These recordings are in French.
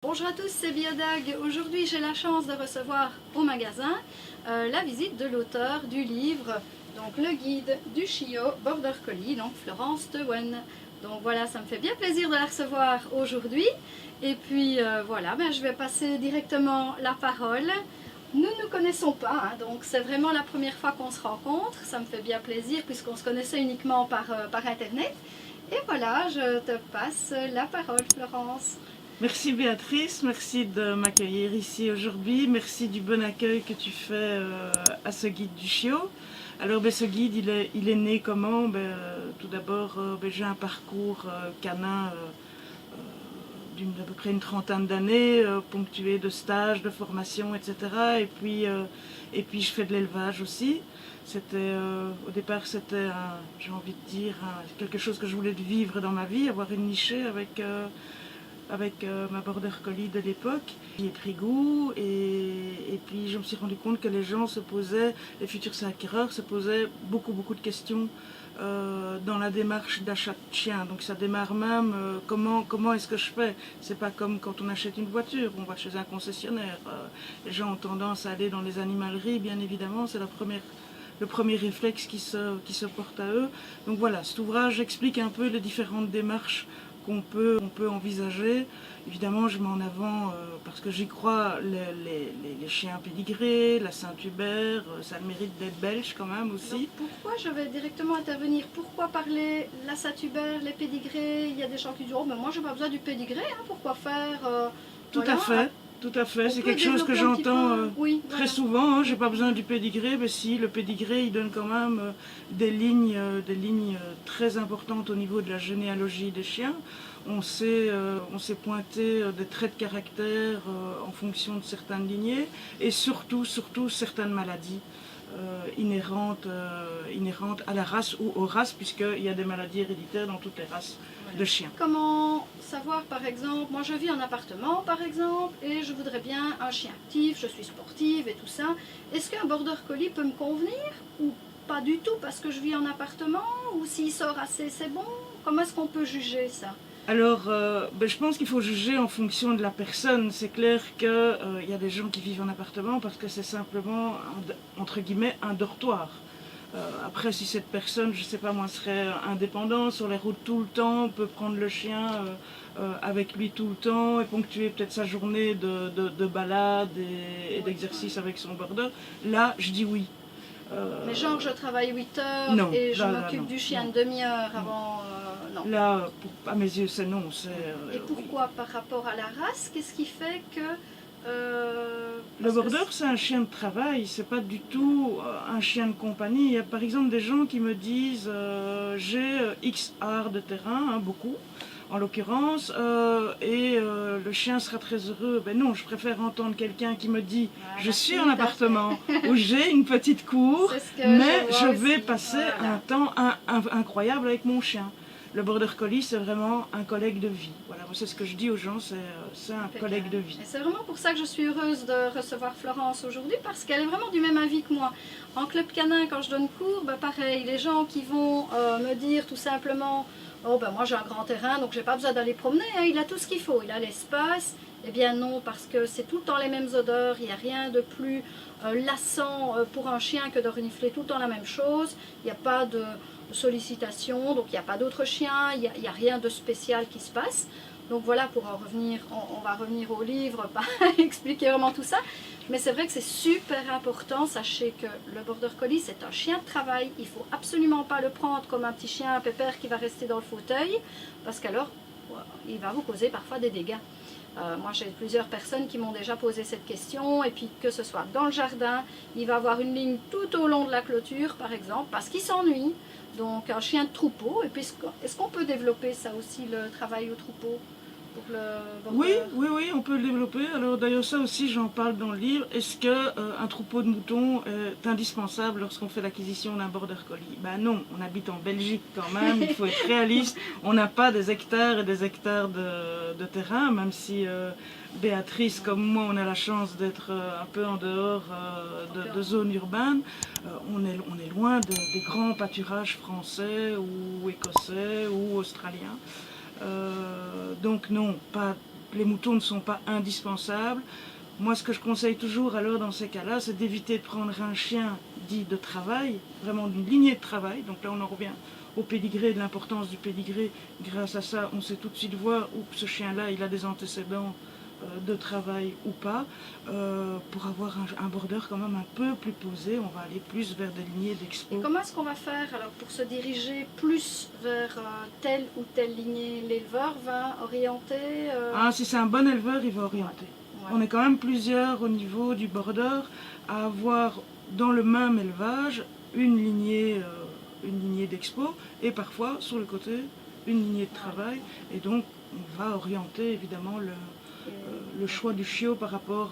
Bonjour à tous, c'est Biodag. Aujourd'hui, j'ai la chance de recevoir au magasin la visite de l'auteur du livre, donc le guide du chiot Border Collie, donc Florence Tewen. Donc voilà, ça me fait bien plaisir de la recevoir aujourd'hui. Et puis voilà, je vais passer directement la parole. Nous ne nous connaissons pas, donc c'est vraiment la première fois qu'on se rencontre. Ça me fait bien plaisir puisqu'on se connaissait uniquement par Internet. Et voilà, je te passe la parole, Florence. Merci Béatrice, merci de m'accueillir ici aujourd'hui, merci du bon accueil que tu fais à ce guide du chiot. Alors ce guide il est né comment? Tout d'abord j'ai un parcours canin d'à peu près une trentaine d'années, ponctué de stages, de formations, etc. Et puis je fais de l'élevage aussi. Au départ c'était, j'ai envie de dire, quelque chose que je voulais vivre dans ma vie, avoir une nichée avec ma Border Collie de l'époque. J'y ai pris goût et puis je me suis rendu compte que les gens les futurs acquéreurs se posaient beaucoup de questions dans la démarche d'achat de chien. Donc ça démarre même comment est-ce que je fais. C'est pas comme quand on achète une voiture, on va chez un concessionnaire. Les gens ont tendance à aller dans les animaleries, bien évidemment, c'est le premier réflexe qui se porte à eux. Donc voilà, cet ouvrage explique un peu les différentes démarches qu'on peut envisager. Évidemment, je mets en avant, parce que j'y crois, les chiens pédigrés, la Saint-Hubert, ça a le mérite d'être belge quand même aussi. Donc pourquoi je vais directement intervenir? Pourquoi parler la Saint-Hubert, les pédigrés? Il y a des gens qui disent « Oh, mais moi j'ai pas besoin du pédigré, pourquoi faire Tout à fait. Tout à fait, c'est quelque chose que j'entends très souvent. J'ai pas besoin du pédigré, mais si, le pédigré il donne quand même des lignes très importantes au niveau de la généalogie des chiens. On sait pointer des traits de caractère en fonction de certaines lignées et surtout certaines maladies inhérentes à la race ou aux races, puisqu'il y a des maladies héréditaires dans toutes les races de chiens. Comment savoir, par exemple, moi je vis en appartement par exemple et je voudrais bien un chien actif, je suis sportive et tout ça. Est-ce qu'un Border Collie peut me convenir ou pas du tout parce que je vis en appartement, ou s'il sort assez c'est bon? Comment est-ce qu'on peut juger ça? Alors, je pense qu'il faut juger en fonction de la personne. C'est clair qu'il y a des gens qui vivent en appartement parce que c'est simplement, entre guillemets, un dortoir. Après, si cette personne, je ne sais pas moi, serait indépendante sur les routes tout le temps, peut prendre le chien avec lui tout le temps et ponctuer peut-être sa journée de balade et d'exercice avec son border, là, je dis oui. Mais genre, je travaille 8 heures et je m'occupe du chien une demi-heure avant... non. Là, à mes yeux, c'est non. Et pourquoi? Par rapport à la race, qu'est-ce qui fait que... le border, c'est un chien de travail, c'est pas du tout un chien de compagnie. Il y a par exemple des gens qui me disent j'ai X heures de terrain, beaucoup en l'occurrence, et le chien sera très heureux. Ben non, je préfère entendre quelqu'un qui me dit je suis en appartement où j'ai une petite cour, mais je vais passer un temps incroyable avec mon chien. Le Border Collie, c'est vraiment un collègue de vie. Voilà, c'est ce que je dis aux gens, c'est un collègue de vie. C'est vraiment pour ça que je suis heureuse de recevoir Florence aujourd'hui, parce qu'elle est vraiment du même avis que moi. En club canin, quand je donne cours, pareil, les gens qui vont me dire tout simplement « Oh, moi j'ai un grand terrain, donc j'ai pas besoin d'aller promener, il a tout ce qu'il faut, il a l'espace ». Eh bien non, parce que c'est tout le temps les mêmes odeurs, il n'y a rien de plus lassant pour un chien que de renifler tout le temps la même chose, il n'y a pas de sollicitation, donc il n'y a pas d'autres chiens, il n'y a rien de spécial qui se passe. Donc voilà, pour en revenir, on va revenir au livre, pas expliquer vraiment tout ça, mais c'est vrai que c'est super important. Sachez que le Border Collie, c'est un chien de travail, il ne faut absolument pas le prendre comme un petit chien, un pépère qui va rester dans le fauteuil, parce qu'alors, il va vous causer parfois des dégâts. Moi j'ai plusieurs personnes qui m'ont déjà posé cette question, et puis que ce soit dans le jardin, il va avoir une ligne tout au long de la clôture par exemple, parce qu'il s'ennuie. Donc un chien de troupeau, et puis est-ce qu'on peut développer ça aussi, le travail au troupeau pour le border? Oui, on peut le développer. Alors d'ailleurs ça aussi j'en parle dans le livre. Est-ce qu'un troupeau de moutons est indispensable lorsqu'on fait l'acquisition d'un Border Collie? Ben non, on habite en Belgique quand même, il faut être réaliste. On n'a pas des hectares et des hectares de terrain, même si Béatrice comme moi on a la chance d'être un peu en dehors de zones urbaines. On est loin des grands pâturages français ou écossais ou australiens. Donc non, pas les moutons ne sont pas indispensables. Moi, ce que je conseille toujours alors dans ces cas-là, c'est d'éviter de prendre un chien dit de travail, vraiment d'une lignée de travail. Donc là, on en revient au pédigré, de l'importance du pédigré. Grâce à ça, on sait tout de suite voir où ce chien-là, il a des antécédents de travail ou pas. Pour avoir un border quand même un peu plus posé, on va aller plus vers des lignées d'expo. Et comment est-ce qu'on va faire alors pour se diriger plus vers telle ou telle lignée? L'éleveur va orienter Si c'est un bon éleveur, il va orienter. Ouais. On est quand même plusieurs au niveau du border à avoir dans le même élevage une lignée d'expo et parfois sur le côté une lignée de travail. Et donc on va orienter évidemment le choix du chiot par rapport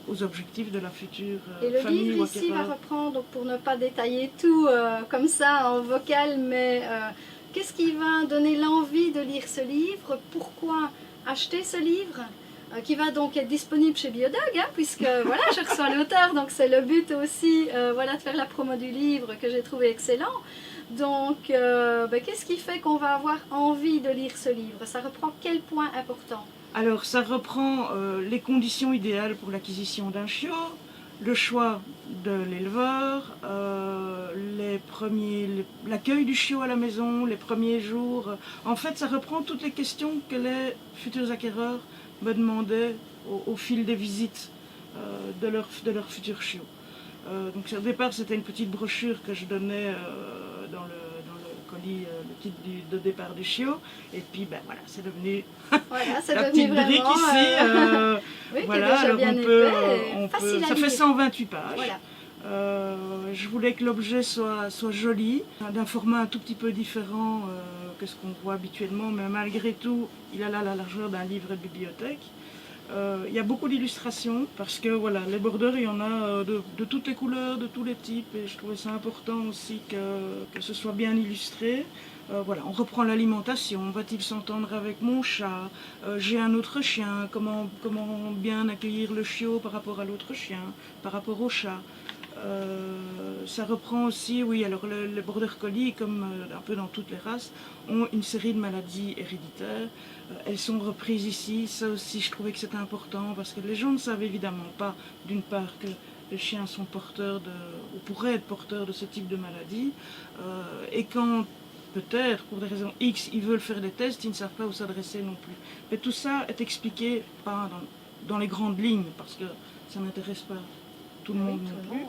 aux objectifs de la future Et famille. le livre ici va reprendre, donc pour ne pas détailler tout comme ça en vocal, mais qu'est-ce qui va donner l'envie de lire ce livre? Pourquoi acheter ce livre? Qui va donc être disponible chez Biodog, hein, puisque voilà, je reçois l'auteur, donc c'est le but aussi voilà, de faire la promo du livre que j'ai trouvé excellent. Donc, qu'est-ce qui fait qu'on va avoir envie de lire ce livre? Ça reprend quel point important? Alors, ça reprend les conditions idéales pour l'acquisition d'un chiot, le choix de l'éleveur, l'accueil du chiot à la maison, les premiers jours. En fait, ça reprend toutes les questions que les futurs acquéreurs me demandaient au fil des visites de leur futur chiot. Donc au départ, c'était une petite brochure que je donnais dans le colis, le kit de départ du chiot. Et puis, ben voilà, c'est devenu voilà, c'est la devenu petite brique ici. Oui, voilà, alors on peut, ça fait 128 pages. Voilà. Je voulais que l'objet soit joli, d'un format un tout petit peu différent que ce qu'on voit habituellement, mais malgré tout, il a là la largeur d'un livre de bibliothèque. Il y a beaucoup d'illustrations parce que voilà, les borders, il y en a de toutes les couleurs, de tous les types, et je trouvais ça important aussi que ce soit bien illustré. Voilà, on reprend l'alimentation, va-t-il s'entendre avec mon chat, j'ai un autre chien, comment bien accueillir le chiot par rapport à l'autre chien, par rapport au chat. Ça reprend aussi, oui, alors les border collies, comme un peu dans toutes les races, ont une série de maladies héréditaires. Elles sont reprises ici. Ça aussi, je trouvais que c'était important parce que les gens ne savent évidemment pas, d'une part, que les chiens sont porteurs ou pourraient être porteurs de ce type de maladie. Et quand, peut-être, pour des raisons X, ils veulent faire des tests, ils ne savent pas où s'adresser non plus. Mais tout ça est expliqué pas dans les grandes lignes parce que ça n'intéresse pas tout le monde non plus.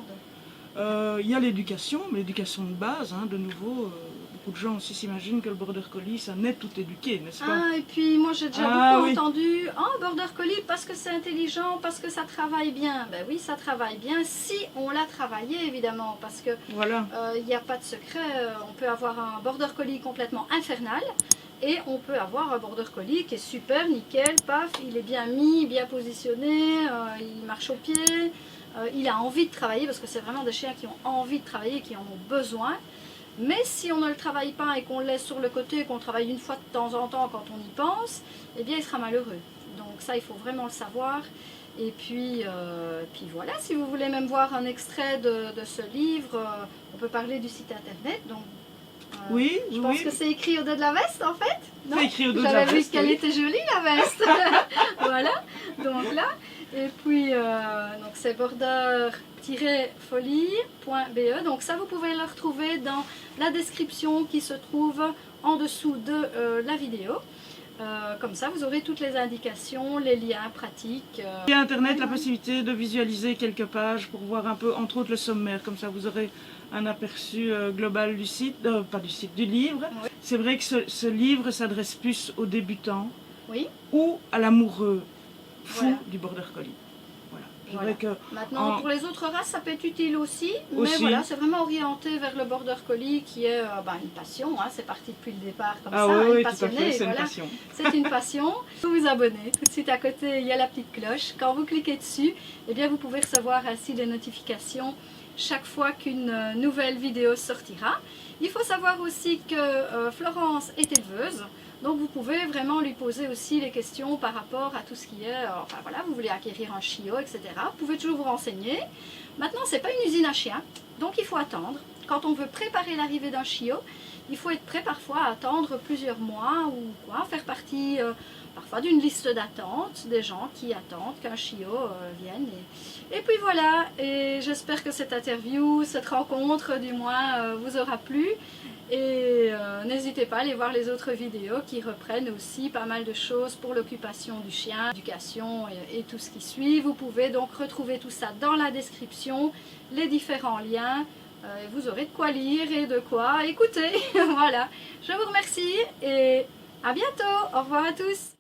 Il y a l'éducation, mais l'éducation de base, hein, de nouveau. Beaucoup de gens aussi s'imaginent que le border collie, ça n'est tout éduqué, n'est-ce pas? Et puis moi j'ai déjà beaucoup entendu border collie parce que c'est intelligent, parce que ça travaille bien. Ben oui, ça travaille bien si on l'a travaillé évidemment, parce que voilà. Il n'y a pas de secret. On peut avoir un border collie complètement infernal et on peut avoir un border collie qui est super, nickel, paf, il est bien mis, bien positionné, il marche au pied, il a envie de travailler parce que c'est vraiment des chiens qui ont envie de travailler, qui en ont besoin. Mais si on ne le travaille pas et qu'on le laisse sur le côté, qu'on travaille une fois de temps en temps quand on y pense, eh bien il sera malheureux. Donc ça, il faut vraiment le savoir. Et puis voilà, si vous voulez même voir un extrait de ce livre, on peut parler du site internet. Donc, oui, je pense que c'est écrit au dos de la veste en fait. C'est écrit au dos de la veste. J'avais vu qu'elle était jolie la veste. Voilà, donc là. Et puis, donc c'est border-folie.be. Donc ça, vous pouvez le retrouver dans la description qui se trouve en dessous de la vidéo. Comme ça, vous aurez toutes les indications, les liens pratiques. Il y a Internet, la possibilité de visualiser quelques pages pour voir un peu, entre autres, le sommaire. Comme ça, vous aurez un aperçu global du site, du livre. Oui. C'est vrai que ce livre s'adresse plus aux débutants ou à l'amoureux fou du border collie. Voilà. Maintenant, pour les autres races, ça peut être utile aussi, mais voilà, c'est vraiment orienté vers le border collie qui est une passion, hein, c'est parti depuis le départ comme ça, oui, passionné, tout à fait, c'est une passion. C'est une passion. Vous vous abonnez, tout de suite à côté il y a la petite cloche, quand vous cliquez dessus, eh bien, vous pouvez recevoir ainsi des notifications chaque fois qu'une nouvelle vidéo sortira. Il faut savoir aussi que Florence est éleveuse. Donc vous pouvez vraiment lui poser aussi les questions par rapport à tout ce qui est, enfin voilà, vous voulez acquérir un chiot, etc. Vous pouvez toujours vous renseigner. Maintenant, ce n'est pas une usine à chiens, donc il faut attendre. Quand on veut préparer l'arrivée d'un chiot, il faut être prêt parfois à attendre plusieurs mois ou faire partie parfois d'une liste d'attente, des gens qui attendent qu'un chiot vienne. Et puis voilà, et j'espère que cette interview, cette rencontre du moins, vous aura plu. Et n'hésitez pas à aller voir les autres vidéos qui reprennent aussi pas mal de choses pour l'occupation du chien, l'éducation et tout ce qui suit. Vous pouvez donc retrouver tout ça dans la description, les différents liens. Et vous aurez de quoi lire et de quoi écouter. Voilà, je vous remercie et à bientôt. Au revoir à tous.